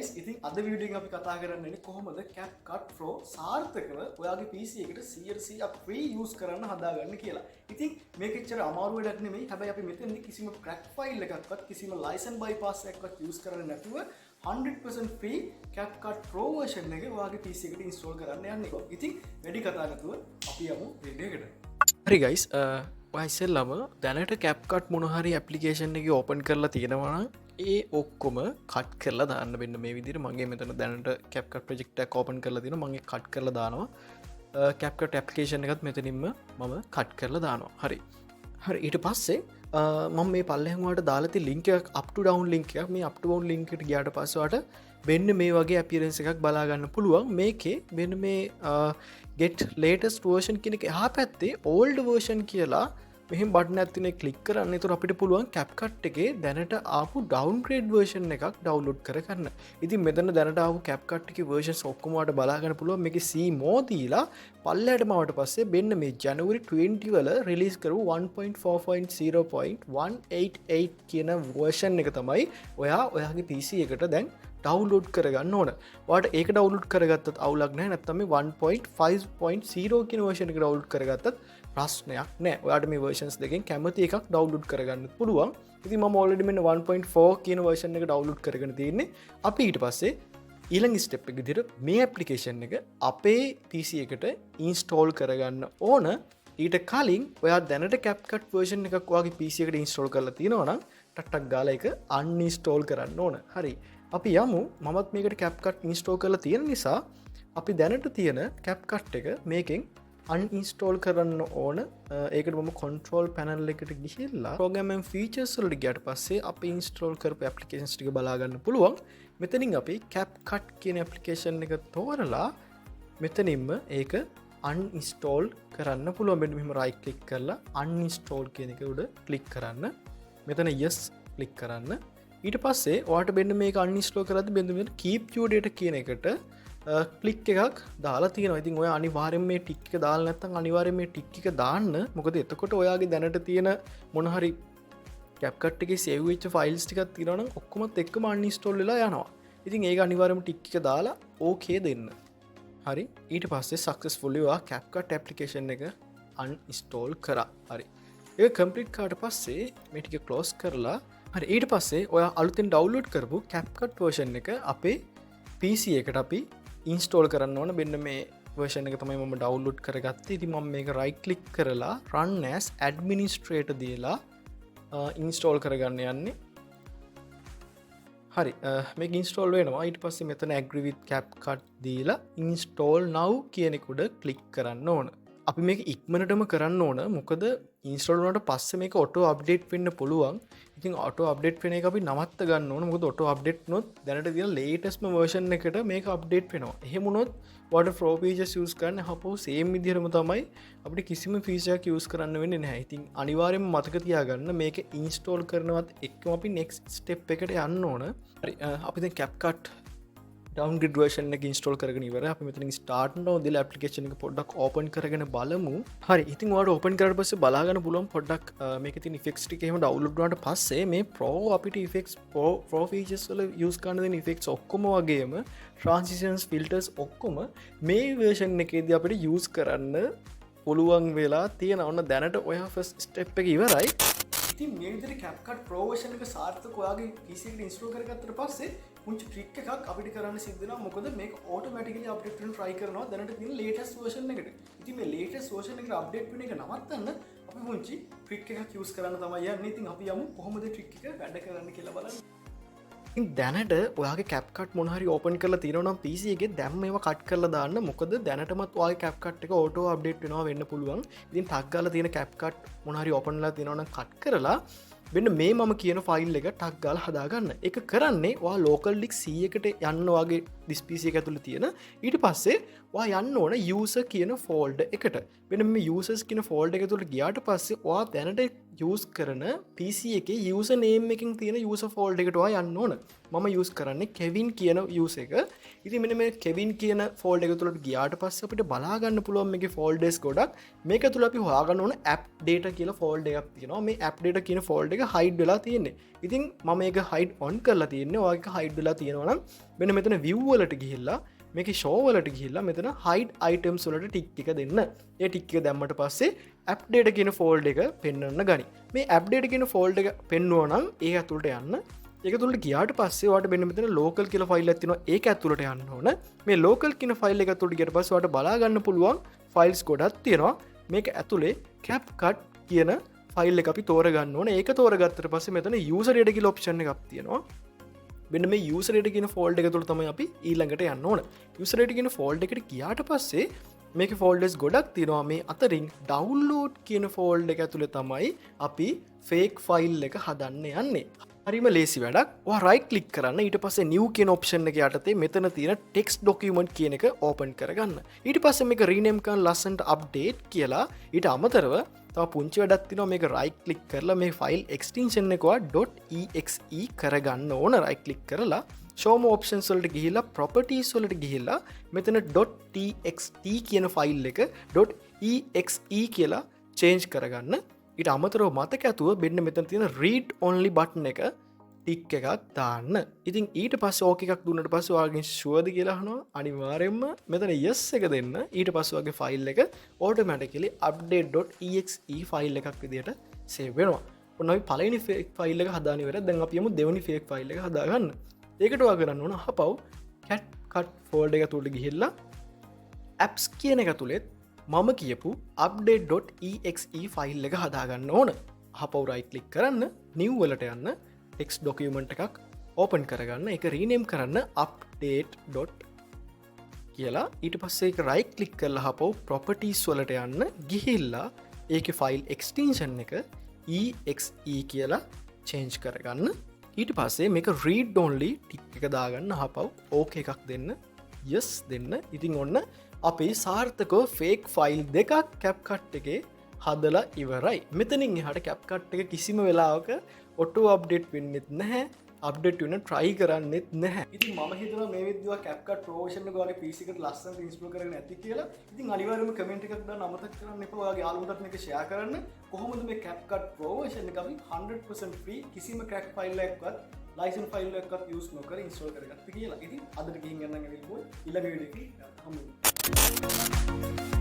guys ඉතින් අද video එකෙන් අපි කතා කරන්නේ කොහොමද CapCut Pro සාර්ථකව ඔයාගේ PC එකට 100% free use කරන්න හදාගන්න කියලා. ඉතින් මේක එච්චර අමාරු වැඩක් නෙමෙයි. හැබැයි අපි මෙතනදී කිසිම crack file එකක්වත් කිසිම license bypass එකක්වත් use කරන්නේ නැතුව 100% free CapCut Pro version එක ඔයාගේ PC එකට install කරන්න යන්නේ. ඉතින් වැඩි කතා නැතුව අපි යමු වීඩියෝ එකට. හරි ගයිස් ඉස්සෙල්ලම දැනට CapCut මොන හරි ඇප්ලිකේෂන් එක ඕපන් කරලා තියෙනවා නම් ඒ ඔක්කොම කට් කරලා දාන්න. මෙන්න මේ විදිහට මගේ මෙතන දැනට CapCut project එක ඕපන් කරලා තියෙනවා. මම ඒක කට් කරලා දානවා. CapCut application එකත් මෙතනින්ම මම කට් කරලා දානවා. හරි ඊට පස්සේ මම මේ පල්ලෙහාම වලට දාලා තියෙන link එකක් up to down link එකක්. මේ up to down link එකට ගියාට පස්සේ ඔයාලට මෙන්න මේ වගේ appearance එකක් බලා ගන්න පුළුවන්. මේකේ මෙන්න මේ get latest version කියන එක එහා පැත්තේ old version කියලා මෙහෙම බටන් එකක් තියෙන එක ක්ලික් කරන්න. ඒතර අපිට පුළුවන් CapCut එකේ දැනට ආපු downgrade version එකක් download කරගන්න. ඉතින් මෙතන දැනට ආපු CapCut එකේ versions ඔක්කොම වලට බලා ගන්න පුළුවන්. මේකේ C more දීලා පල්ලෙහාටම ආවට පස්සේ මෙන්න මේ January 20 වල release කරපු 1.4.0.188 කියන version එක තමයි ඔයාගේ PC එකට දැන් ඩවන්ලෝඩ් කරගන්න ඕන. ඔයාලට ඒක ඩවන්ලෝඩ් කරගත්තත් අවුලක් නැහැ. නැත්නම් මේ 1.5.0 කියන version එක ඩවන්ලෝඩ් කරගත්තත් ප්‍රශ්නයක් නැහැ. ඔයාලට මේ versions දෙකෙන් කැමති එකක් ඩවන්ලෝඩ් කරගන්න පුළුවන්. ඉතින් මම already මෙන්න 1.4 කියන version එක ඩවන්ලෝඩ් කරගෙන තියෙන්නේ. අපි ඊට පස්සේ ඊළඟ step එක විදිහට මේ application එක අපේ PC එකට install කරගන්න ඕන. ඊට කලින් ඔයා දැනට CapCut version එකක් ඔයාගේ PC එකට install කරලා තියෙනවා නම් ටක් ගාලා ඒක uninstall කරන්න ඕන. හරි. අපි යමු. මමත් මේකට CapCut install කරලා තියෙන නිසා අපි දැනට තියෙන CapCut එක මේකෙන් uninstall කරන්න ඕන. ඒකට මම control panel එකට ගිහිල්ලා program and features වලට ගියාට පස්සේ අපි install කරපු applications ටික බලා ගන්න පුළුවන්. මෙතනින් අපි CapCut කියන application එක තෝරලා මෙතනින්ම ඒක uninstall කරන්න පුළුවන්. මෙන්න මෙහෙම right click කරලා uninstall කියන එක උඩ click කරන්න. මෙතන yes click කරන්න. ඊට පස්සේ ඔයාට මෙන්න මේක uninstall කරද්දි මෙන්න keep your data කියන එකට ක්ලික් එකක් දාලා තියෙනවා. ඉතින් ඔයා අනිවාර්යෙන් මේ ටික් එක දාලා නැත්නම් අනිවාර්යෙන් මේ ටික් එක දාන්න. මොකද එතකොට ඔයාගේ දැනට තියෙන මොන හරි CapCut එකේ save වෙච්ච files ටිකක් තියෙනවා නම් ඔක්කොමත් එක්කම uninstall වෙලා යනවා. ඉතින් ඒක අනිවාර්යයෙන්ම ටික් එක දාලා okay දෙන්න. හරි. ඊට පස්සේ successfully ඔයා CapCut application එක uninstall කරා. හරි. ඒක complete කරාට පස්සේ මේ ටික close කරලා හරි ඊට පස්සේ ඔයා අලුතෙන් ඩවන්ලෝඩ් කරපු CapCut version එක අපේ PC එකට අපි install කරන්න ඕන. මෙන්න මේ version එක තමයි මම download කරගත්තේ. ඉතින් මම මේක right click කරලා run as administrator දීලා install කරගන්න යන්නේ. හරි මේක install වෙනවා. ඊට පස්සේ මෙතන agree with CapCut දීලා install now කියන එක උඩ click කරන්න ඕන. අපි මේක ඉක්මනටම කරන්න ඕන. මොකද install වුණාට පස්සේ මේක auto update වෙන්න පුළුවන්. ඉතින් auto update වෙන එක අපි නවත්ත ගන්න ඕන. මොකද auto update වුණොත් දැනට තියෙන latest version එකට මේක update වෙනවා. එහෙම වුණොත් water flow features use කරන්න හපෝ same විදිහටම තමයි අපිට කිසිම feature එකක් use කරන්න වෙන්නේ නැහැ. ඉතින් අනිවාර්යයෙන්ම මතක තියාගන්න මේක install කරනවත් එක්කම අපි next step එකට යන්න ඕන. හරි අපි දැන් CapCut downgrade version එක install කරගෙන ඉවරයි. අපි මෙතනින් start now දාලා application එක පොඩ්ඩක් open කරගෙන බලමු. හරි. ඉතින් ඔයාලට open කරලා පස්සේ බලා ගන්න පුළුවන් පොඩ්ඩක් මේකේ තියෙන effects ටික එහෙම download වුණාට පස්සේ මේ pro අපිට effects pro features වල use කරන්න දෙන effects ඔක්කොම වගේම transitions filters ඔක්කොම මේ version එකේදී අපිට use කරන්න පුළුවන් වෙලා තියෙනවා. ඔන්න දැනට ඔයා first step එක ඉවරයි. ඉතින් මේ විදිහට CapCut Pro version එක සාර්ථකව ඔයාගේ PC එකට install කරගත්තට පස්සේ පුංචි ට්‍රික් එකක් අපිට කරන්න සිද්ධ වෙනවා. මොකද මේක automatically update වෙන්න try කරනවා දැනට තියෙන latest version එකට. ඉතින් මේ latest version එකට update වෙන එක නවත්තන්න අපි පුංචි ට්‍රික් එකක් use කරන්න තමයි යන්නේ. ඉතින් අපි යමු කොහොමද ට්‍රික් එක වැඩ කරන්න කියලා බලන්න. ඉතින් දැනට ඔයාගේ CapCut මොන හරි open කරලා තියෙනවා නම් PC එකේ දැන් මේවා cut කරලා දාන්න. මොකද දැනටමත් ඔයාගේ CapCut එක auto update වෙනවා වෙන්න පුළුවන්. ඉතින් ටක් ගාලා තියෙන CapCut මොන හරි open කරලා තියෙනවා නම් cut කරලා මෙන්න මේ මම කියන ෆයිල් එක ටක් ගාලා හදාගන්න. ඒක කරන්නේ ඔයා local disk C එකට යන්න ඔයාගේ දිස්පිසි එක ඇතුළ තියෙන ඊට පස්සේ වා යන්න ඕන යස කියන ෆෝල්ඩ එකට වෙන මේ යසස් කියන ෆෝල්ඩ එක තුළ ගියාට පස්සේ වා දැනට යස් කරන පිසි එක යස නේම් එකින් තියෙන යස ෆෝල්ඩ එකටවා යන්න ඕන මම යස් කරන්නේ කෙවින් කියන යස එක ඉති මෙන මේ කෙවින් කියන ෆෝල්ඩ එක තුළට ගියාට පස්ස අපිට බලාගන්න පුළුවන් මේ ෆෝල්ඩස් ගොඩක් මේක තුළ අපි හොයාගන්න ඕන ඇප් ඩේට කියල ෆෝල්ඩ එකක් තියෙනවා මේ ඇප් ඩේට කියන ෆෝල්ඩ එක හයිඩ් වෙලා තියෙන්නේ ඉතින් මම එක හයිඩ් ඔන් කරලා තියෙන්නේ වගේ හයිඩ් වෙලා තියෙනවනම් වෙන මෙතන විව්වලට ගිහිල්ලා මේක ෂෝවලට ගිහිල්ලා මෙතන හයිඩ් අයිටම්ස් වලට ටික් එක දෙන්න ඒ ටික් එක දැම්මට පස්සේ ඇප් ඩේට කියන ෆෝල්ඩ එක පෙන්වන්න ගනි මේ ඇප් ඩේට කියන ෆෝල්ඩ එක පෙන්වුවා නම් ඒ ඇතුළට යන්න ඒක තුළට ගියාට පස්සේ වාට මෙන්න මෙතන ලෝකල් කියලා ෆයිල් එකක් තියෙනවා ඒක ඇතුළට යන්න ඕන මේ ලෝකල් කියන ෆයිල් එක ඇතුළට ගියට පස්සේ වාට බලා ගන්න පුළුවන් ෆයිල්ස් ගොඩක් තියෙනවා මේක ඇතුලේ CapCut කියන ෆයිල් එක අපි තෝරගන්න ඕන ඒක තෝරගත්තට පස්සේ මෙතන user data කියලා ඔප්ෂන් එකක් තියෙනවා මෙන්න මේ user data කියන ෆෝල්ඩර් එක තුළ තමයි අපි ඊළඟට යන්න ඕන user data කියන ෆෝල්ඩර් එකට ගියාට පස්සේ මේක ෆෝල්ඩර්ස් ගොඩක් තියෙනවා මේ අතරින් download කියන ෆෝල්ඩර් එක ඇතුලේ තමයි අපි fake ෆයිල් එක හදන්න යන්නේ හරිම ලේසි වැඩක් ඔයා රයිට් ක්ලික් කරන්න ඊට පස්සේ new කියන ඔප්ෂන් එක යටතේ මෙතන තියෙන text document කියන එක ඕපන් කරගන්න ඊට පස්සේ මේක rename කරන ලස්සනට update කියලා ඊට අමතරව තව පුංචි වැඩක් තියෙනවා මේක රයිට් ක්ලික් කරලා මේ ෆයිල් එක්ස්ටෙන්ෂන් එක .exe කරගන්න ඕන රයිට් ක්ලික් කරලා show more options වලට ගිහිල්ලා properties වලට ගිහිල්ලා මෙතන .txt කියන ෆයිල් එක .exe කියලා change කරගන්න ඊට අමතරව මතක ඇතුව මෙන්න මෙතන තියෙන read only button එක ටික් එකක් දාන්න. ඉතින් ඊට පස්සේ ඕක එකක් දුන්නට පස්සේ ඔයාගෙන් ෂුවර්ද කියලා අහනවා. අනිවාර්යයෙන්ම මෙතන yes එක දෙන්න. ඊට පස්සේ ඔයාගේ ෆයිල් එක automatically update.exe ෆයිල් එකක් විදියට save වෙනවා. ඔන්න අපි පළවෙනි fake ෆයිල් එක හදාන ඉවරයි. දැන් අපි යමු දෙවෙනි fake ෆයිල් එක හදාගන්න. ඒකට ඔයා කරන්න ඕන හපව් CapCut folder එක තුලට ගිහිල්ලා apps කියන එක තුලෙත් මම කියපු update.exe ෆයිල් එක හදාගන්න ඕන. හපව් right click කරන්න new වලට යන්න text document එකක් open කරගන්න ඒක rename කරන්න update. කියලා ඊට පස්සේ ඒක right click කරලා හපව් properties වලට යන්න ගිහිල්ලා ඒකේ file extension එක exe කියලා change කරගන්න ඊට පස්සේ මේක read only ටික් එක දාගන්න හපව් okay එකක් දෙන්න yes දෙන්න ඉතින් ඔන්න අපේ සාර්ථකව fake file දෙකක් CapCut එකේ හදලා ඉවරයි මෙතනින් එහාට CapCut එක කිසිම වෙලාවක ඔටෝ අප්ඩේට් වෙන්නෙත් නැහැ අප්ඩේට් වෙන try කරන්නෙත් නැහැ ඉතින් මම හිතනවා මේ විදිහට CapCut Pro version එක ඔයාගේ PC එකට ලස්සනට ඉන්ස්ටෝල් කරගෙන ඇති කියලා ඉතින් අනිවාර්යයෙන්ම කමෙන්ට් එකක් දාන්න අමතක කරන්න එපා ඔයාගේ යාළුවන්ටත් මේක share කරන්න කොහොමද මේ CapCut Pro version එක අපි 100% free කිසිම crack file එකක්වත් license file එකක්වත් use නොකර ඉන්ස්ටෝල් කරගත්ත කියලා ඉතින් අදට ගිහින් යන්න ඊළඟ වීඩියෝ එකේ හමු